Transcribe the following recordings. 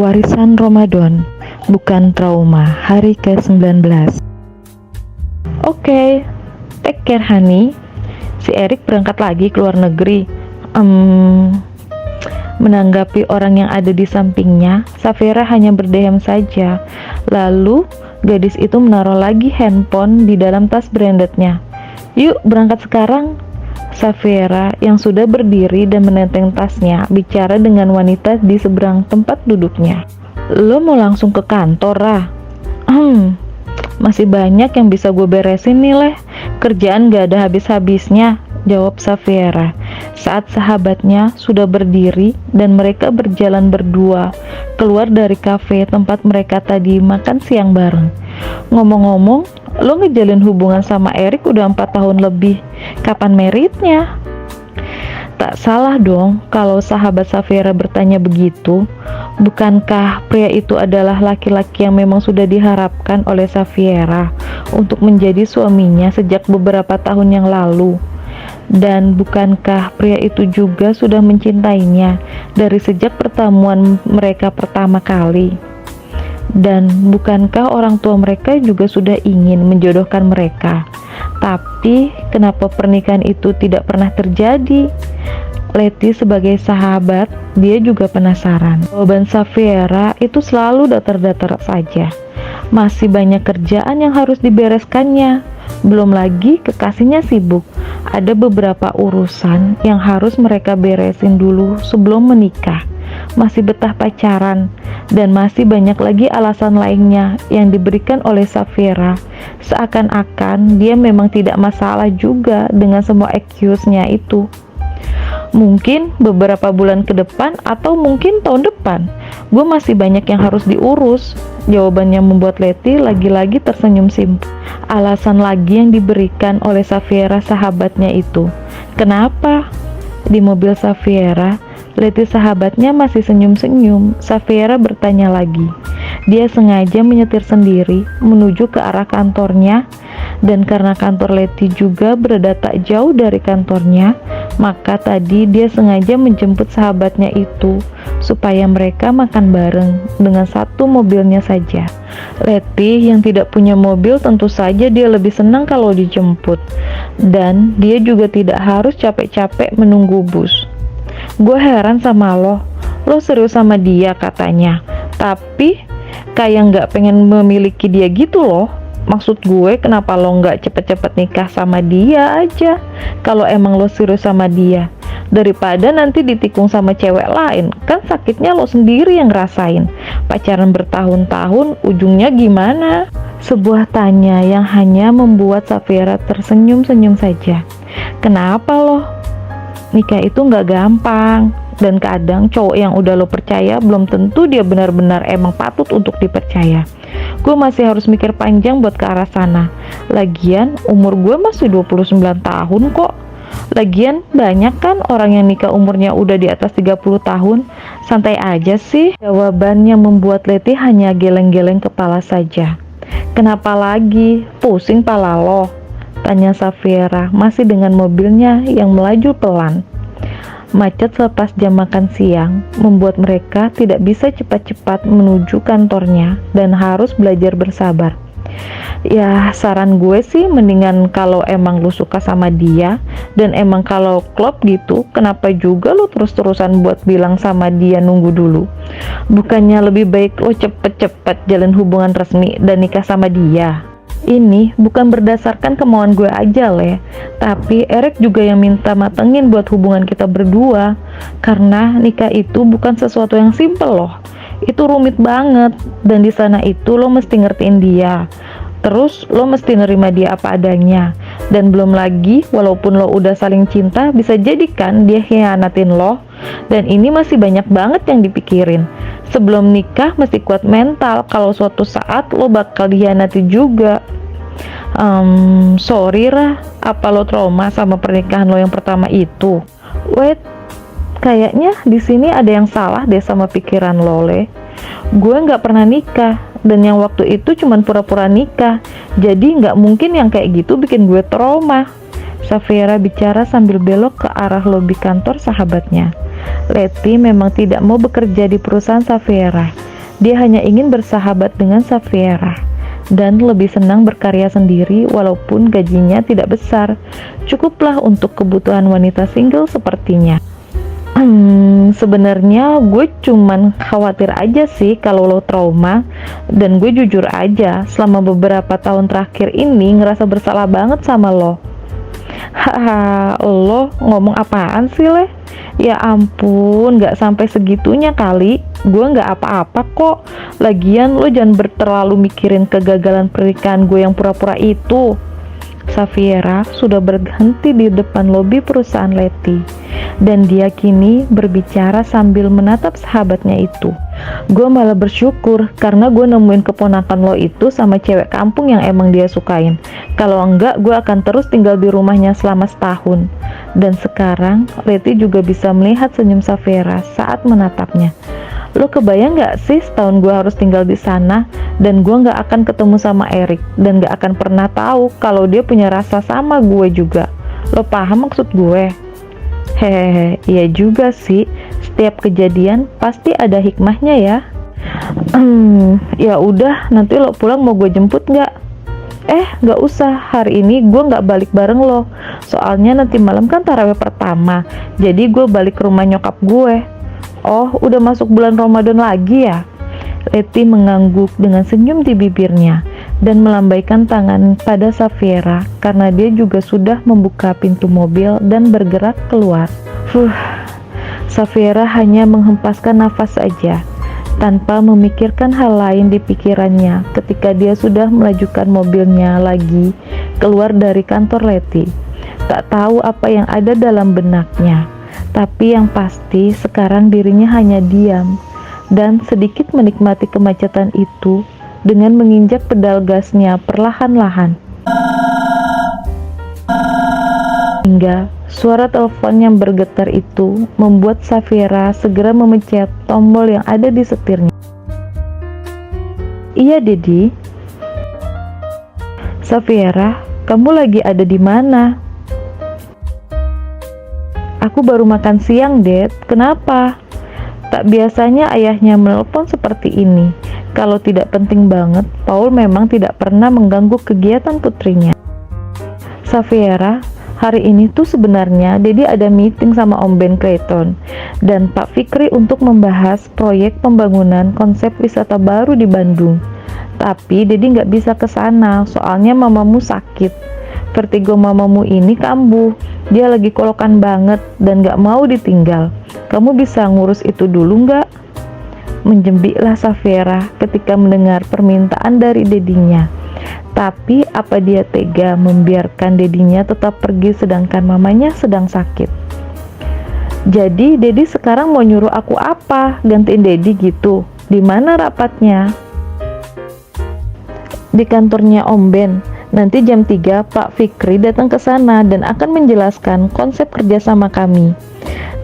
Warisan Ramadan, bukan trauma, hari ke-19. Oke, take care honey. Si Erik berangkat lagi ke luar negeri. Menanggapi orang yang ada di sampingnya, Safira hanya berdiam saja. Lalu, gadis itu menaruh lagi handphone di dalam tas brandednya. Yuk, berangkat sekarang. Safira yang sudah berdiri dan menenteng tasnya bicara dengan wanita di seberang tempat duduknya. Lo mau langsung ke kantor, Rah? Masih banyak yang bisa gue beresin nih, Leh. Kerjaan gak ada habis-habisnya, jawab Safira saat sahabatnya sudah berdiri dan mereka berjalan berdua keluar dari kafe tempat mereka tadi makan siang bareng. Ngomong-ngomong, lo ngejalin hubungan sama Erik udah 4 tahun lebih. Kapan meritnya? Tak salah dong kalau sahabat Safira bertanya begitu. Bukankah pria itu adalah laki-laki yang memang sudah diharapkan oleh Safira untuk menjadi suaminya sejak beberapa tahun yang lalu? Dan bukankah pria itu juga sudah mencintainya dari sejak pertemuan mereka pertama kali? Dan bukankah orang tua mereka juga sudah ingin menjodohkan mereka? Tapi kenapa pernikahan itu tidak pernah terjadi? Leti sebagai sahabat, dia juga penasaran. Jawaban Safira itu selalu datar-datar saja. Masih banyak kerjaan yang harus dibereskannya. Belum lagi kekasihnya sibuk. Ada beberapa urusan yang harus mereka beresin dulu sebelum menikah. Masih betah pacaran, dan masih banyak lagi alasan lainnya yang diberikan oleh Safira. Seakan-akan dia memang tidak masalah juga dengan semua excuse-nya itu. Mungkin beberapa bulan ke depan atau mungkin tahun depan, gue masih banyak yang harus diurus. Jawabannya membuat Leti lagi-lagi tersenyum simpul. Alasan lagi yang diberikan oleh Safira sahabatnya itu. Kenapa? Di mobil Safira, Leti sahabatnya masih senyum-senyum. Safira bertanya lagi. Dia sengaja menyetir sendiri menuju ke arah kantornya, dan karena kantor Leti juga berada tak jauh dari kantornya, maka tadi dia sengaja menjemput sahabatnya itu supaya mereka makan bareng dengan satu mobilnya saja. Leti yang tidak punya mobil tentu saja dia lebih senang kalau dijemput, dan dia juga tidak harus capek-capek menunggu bus. Gue heran sama lo serius sama dia katanya, tapi kayak nggak pengen memiliki dia gitu loh. Maksud gue, kenapa lo nggak cepet-cepet nikah sama dia aja kalau emang lo serius sama dia, daripada nanti ditikung sama cewek lain. Kan sakitnya lo sendiri yang ngerasain. Pacaran bertahun-tahun, ujungnya gimana? Sebuah tanya yang hanya membuat Safira tersenyum-senyum saja. Kenapa lo? Nikah itu nggak gampang, dan kadang cowok yang udah lo percaya belum tentu dia benar-benar emang patut untuk dipercaya. Gue masih harus mikir panjang buat ke arah sana. Lagian umur gue masih 29 tahun kok. Lagian banyak kan orang yang nikah umurnya udah di atas 30 tahun. Santai aja sih. Jawabannya membuat Leti hanya geleng-geleng kepala saja. Kenapa lagi? Pusing pala lo? Tanya Safira masih dengan mobilnya yang melaju pelan. Macet selepas jam makan siang membuat mereka tidak bisa cepat-cepat menuju kantornya dan harus belajar bersabar. Ya, saran gue sih mendingan kalau emang lu suka sama dia dan emang kalau klop gitu, kenapa juga lu terus-terusan buat bilang sama dia nunggu dulu? Bukannya lebih baik lo cepet-cepet jalin hubungan resmi dan nikah sama dia? Ini bukan berdasarkan kemauan gue aja, Le. Tapi Erik juga yang minta matengin buat hubungan kita berdua. Karena nikah itu bukan sesuatu yang simple loh. Itu rumit banget. Dan di sana itu lo mesti ngertiin dia. Terus lo mesti nerima dia apa adanya. Dan belum lagi, walaupun lo udah saling cinta, bisa jadi kan dia khianatin lo. Dan ini masih banyak banget yang dipikirin. Sebelum nikah mesti kuat mental kalau suatu saat lo bakal dikhianati juga. Sorry Rah, apa lo trauma sama pernikahan lo yang pertama itu? Wait, kayaknya di sini ada yang salah deh sama pikiran lo, Le. Gue nggak pernah nikah, dan yang waktu itu cuman pura-pura nikah. Jadi nggak mungkin yang kayak gitu bikin gue trauma. Safira bicara sambil belok ke arah lobi kantor sahabatnya. Leti memang tidak mau bekerja di perusahaan Safira. Dia hanya ingin bersahabat dengan Safiera dan lebih senang berkarya sendiri walaupun gajinya tidak besar. Cukuplah untuk kebutuhan wanita single sepertinya. Sebenarnya gue cuman khawatir aja sih kalau lo trauma, dan gue jujur aja selama beberapa tahun terakhir ini ngerasa bersalah banget sama lo. Haha, lo ngomong apaan sih, Leh? Ya ampun, gak sampai segitunya kali. Gue gak apa-apa kok. Lagian lo jangan terlalu mikirin kegagalan pernikahan gue yang pura-pura itu. Safiera sudah berhenti di depan lobi perusahaan Leti, dan dia kini berbicara sambil menatap sahabatnya itu. Gue malah bersyukur karena gue nemuin keponakan lo itu sama cewek kampung yang emang dia sukain. Kalau enggak, gue akan terus tinggal di rumahnya selama setahun. Dan sekarang Leti juga bisa melihat senyum Safiera saat menatapnya. Lo kebayang gak sih setahun gue harus tinggal di sana, dan gue gak akan ketemu sama Erik, dan gak akan pernah tahu kalau dia punya rasa sama gue juga. Lo paham maksud gue? Hehehe, iya juga sih. Setiap kejadian pasti ada hikmahnya ya. Ya udah, nanti lo pulang mau gue jemput gak? Gak usah, hari ini gue gak balik bareng lo. Soalnya nanti malam kan tarawih pertama, jadi gue balik ke rumah nyokap gue. Oh, udah masuk bulan Ramadan lagi ya? Leti mengangguk dengan senyum di bibirnya dan melambaikan tangan pada Safiera karena dia juga sudah membuka pintu mobil dan bergerak keluar. Safiera hanya menghempaskan nafas saja tanpa memikirkan hal lain di pikirannya ketika dia sudah melajukan mobilnya lagi keluar dari kantor Leti. Tak tahu apa yang ada dalam benaknya, tapi yang pasti sekarang dirinya hanya diam dan sedikit menikmati kemacetan itu dengan menginjak pedal gasnya perlahan-lahan. Hingga suara telepon yang bergetar itu membuat Safiera segera memencet tombol yang ada di setirnya. Iya, Dedi. Safiera, kamu lagi ada di mana? Aku baru makan siang, Dad. Kenapa? Tak biasanya ayahnya menelpon seperti ini. Kalau tidak penting banget, Paul memang tidak pernah mengganggu kegiatan putrinya. Safiera, hari ini tuh sebenarnya Dedi ada meeting sama Om Ben Clayton dan Pak Fikri untuk membahas proyek pembangunan konsep wisata baru di Bandung. Tapi Dedi nggak bisa ke sana, soalnya mamamu sakit. Vertigo mamamu ini kambuh, dia lagi kolokan banget dan gak mau ditinggal. Kamu bisa ngurus itu dulu gak? Menjembiklah Safiera ketika mendengar permintaan dari dedinya. Tapi apa dia tega membiarkan dedinya tetap pergi sedangkan mamanya sedang sakit? Jadi Dedi sekarang mau nyuruh aku apa? Gantiin Dedi gitu? Di mana rapatnya? Di kantornya Om Ben. Nanti jam 3 Pak Fikri datang ke sana dan akan menjelaskan konsep kerjasama kami.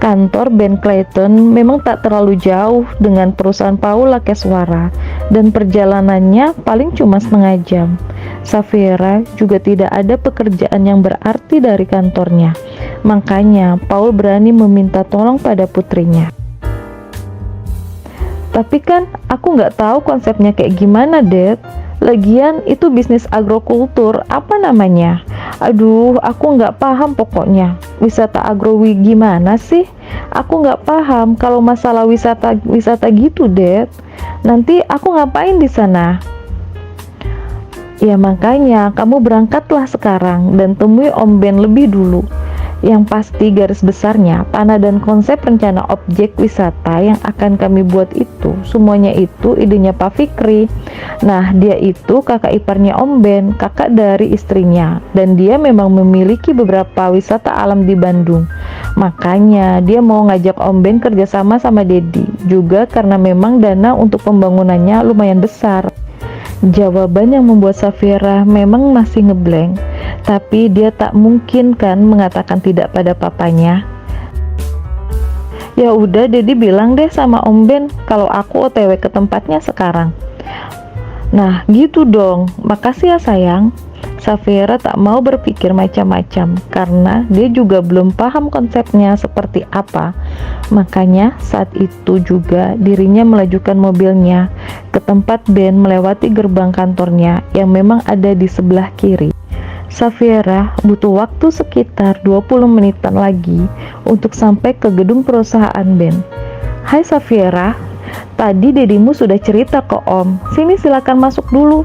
Kantor Ben Clayton memang tak terlalu jauh dengan perusahaan Paul Lakeswara dan perjalanannya paling cuma setengah jam. Safiera juga tidak ada pekerjaan yang berarti dari kantornya. Makanya Paul berani meminta tolong pada putrinya. Tapi kan aku nggak tahu konsepnya kayak gimana, Dad. Lagian itu bisnis agrokultur, apa namanya? Aduh, aku nggak paham pokoknya. Wisata agrowi gimana sih? Aku nggak paham kalau masalah wisata gitu, Dad. Nanti aku ngapain di sana? Ya makanya kamu berangkatlah sekarang dan temui Om Ben lebih dulu. Yang pasti garis besarnya, tanah dan konsep rencana objek wisata yang akan kami buat itu, semuanya itu idenya Pak Fikri. Nah, dia itu kakak iparnya Om Ben, kakak dari istrinya, dan dia memang memiliki beberapa wisata alam di Bandung. Makanya dia mau ngajak Om Ben kerjasama sama Dedi, juga karena memang dana untuk pembangunannya lumayan besar. Jawaban yang membuat Safiera memang masih ngeblank, tapi dia tak mungkin kan mengatakan tidak pada papanya. Ya udah, Dedi bilang deh sama Om Ben kalau aku OTW ke tempatnya sekarang. Nah gitu dong, makasih ya sayang. Safiera tak mau berpikir macam-macam karena dia juga belum paham konsepnya seperti apa. Makanya saat itu juga dirinya melajukan mobilnya ke tempat Ben melewati gerbang kantornya yang memang ada di sebelah kiri. Safiera butuh waktu sekitar 20 menitan lagi untuk sampai ke gedung perusahaan Ben. "Hai Safiera, tadi dedimu sudah cerita ke Om. Sini silakan masuk dulu."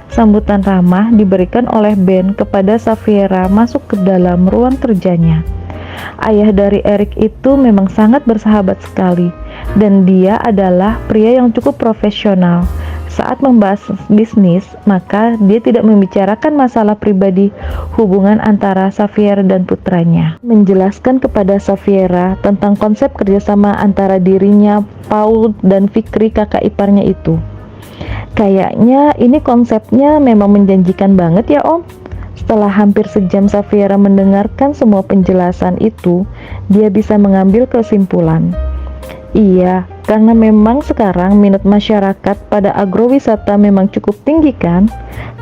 Sambutan ramah diberikan oleh Ben kepada Safiera masuk ke dalam ruang kerjanya. Ayah dari Erik itu memang sangat bersahabat sekali, dan dia adalah pria yang cukup profesional. Saat membahas bisnis, maka dia tidak membicarakan masalah pribadi hubungan antara Safiera dan putranya. Menjelaskan kepada Safiera tentang konsep kerjasama antara dirinya, Paul, dan Fikri kakak iparnya itu. "Kayaknya ini konsepnya memang menjanjikan banget ya Om." Setelah hampir sejam Safiera mendengarkan semua penjelasan itu, dia bisa mengambil kesimpulan. Iya, karena memang sekarang minat masyarakat pada agrowisata memang cukup tinggi kan?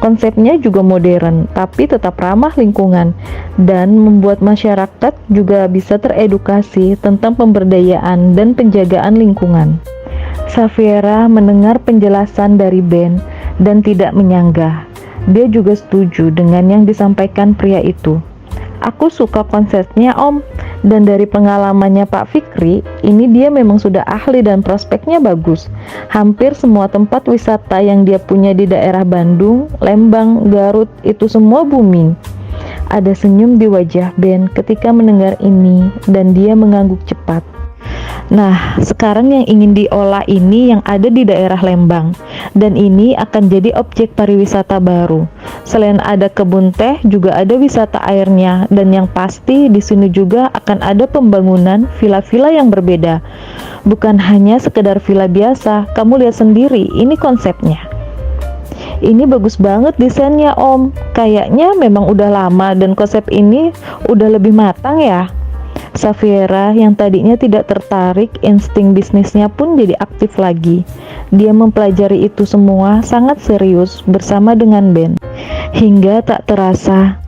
Konsepnya juga modern, tapi tetap ramah lingkungan, dan membuat masyarakat juga bisa teredukasi tentang pemberdayaan dan penjagaan lingkungan. Safiera mendengar penjelasan dari Ben dan tidak menyanggah. Dia juga setuju dengan yang disampaikan pria itu. "Aku suka konsepnya Om, dan dari pengalamannya Pak Fikri, ini dia memang sudah ahli dan prospeknya bagus. Hampir semua tempat wisata yang dia punya di daerah Bandung, Lembang, Garut, itu semua booming." Ada senyum di wajah Ben ketika mendengar ini dan dia mengangguk cepat. "Nah, sekarang yang ingin diolah ini yang ada di daerah Lembang, dan ini akan jadi objek pariwisata baru. Selain ada kebun teh, juga ada wisata airnya, dan yang pasti di sini juga akan ada pembangunan villa-villa yang berbeda. Bukan hanya sekedar villa biasa, kamu lihat sendiri, ini konsepnya." "Ini bagus banget desainnya Om, kayaknya memang udah lama dan konsep ini udah lebih matang ya." Safiera yang tadinya tidak tertarik, insting bisnisnya pun jadi aktif lagi. Dia mempelajari itu semua sangat serius bersama dengan Ben. Hingga tak terasa,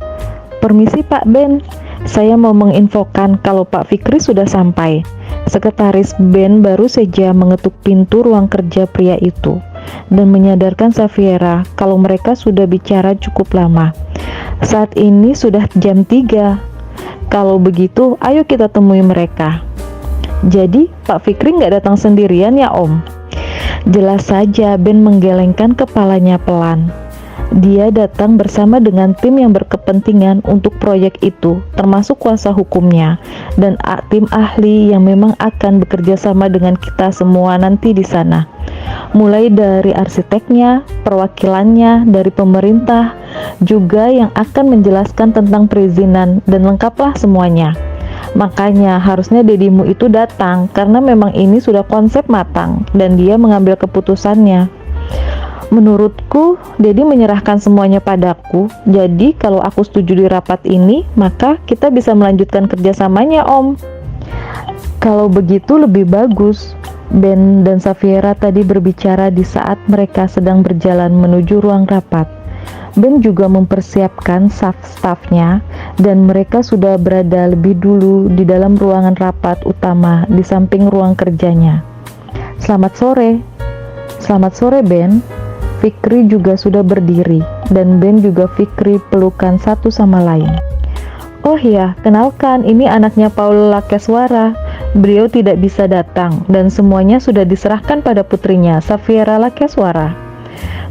"Permisi Pak Ben, saya mau menginfokan kalau Pak Fikri sudah sampai." Sekretaris Ben baru saja mengetuk pintu ruang kerja pria itu dan menyadarkan Safiera kalau mereka sudah bicara cukup lama. "Saat ini sudah jam 3. Kalau begitu, ayo kita temui mereka." "Jadi, Pak Fikri nggak datang sendirian ya Om?" Jelas saja Ben menggelengkan kepalanya pelan. Dia datang bersama dengan tim yang berkepentingan untuk proyek itu, termasuk kuasa hukumnya, dan tim ahli yang memang akan bekerja sama dengan kita semua nanti di sana. Mulai dari arsiteknya, perwakilannya, dari pemerintah, juga yang akan menjelaskan tentang perizinan, dan lengkaplah semuanya. Makanya harusnya dedimu itu datang, karena memang ini sudah konsep matang, dan dia mengambil keputusannya. Menurutku, Dedi menyerahkan semuanya padaku, jadi kalau aku setuju di rapat ini, maka kita bisa melanjutkan kerjasamanya Om. Kalau begitu lebih bagus. Ben dan Safiera tadi berbicara di saat mereka sedang berjalan menuju ruang rapat. Ben juga mempersiapkan staf-stafnya dan mereka sudah berada lebih dulu di dalam ruangan rapat utama di samping ruang kerjanya. Selamat sore Ben." Fikri juga sudah berdiri dan Ben juga Fikri pelukan satu sama lain. "Oh ya, kenalkan, ini anaknya Paul Lakeswara. Beliau tidak bisa datang dan semuanya sudah diserahkan pada putrinya, Safiera Lakeswara."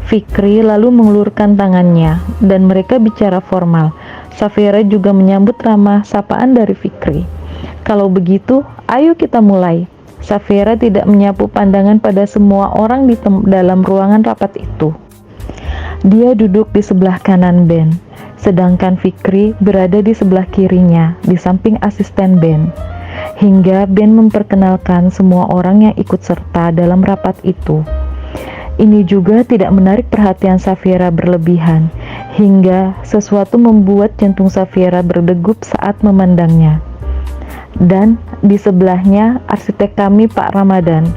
Fikri lalu mengulurkan tangannya dan mereka bicara formal. Safiera juga menyambut ramah sapaan dari Fikri. "Kalau begitu, ayo kita mulai." Safiera tidak menyapu pandangan pada semua orang di dalam ruangan rapat itu. Dia duduk di sebelah kanan Ben, sedangkan Fikri berada di sebelah kirinya, di samping asisten Ben. Hingga Ben memperkenalkan semua orang yang ikut serta dalam rapat itu. Ini juga tidak menarik perhatian Safiera berlebihan, hingga sesuatu membuat jantung Safiera berdegup saat memandangnya. Dan di sebelahnya arsitek kami Pak Ramadan.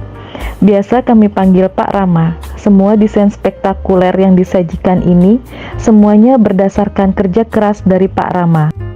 Biasa kami panggil Pak Rama. semua desain spektakuler yang disajikan ini semuanya berdasarkan kerja keras dari Pak Rama.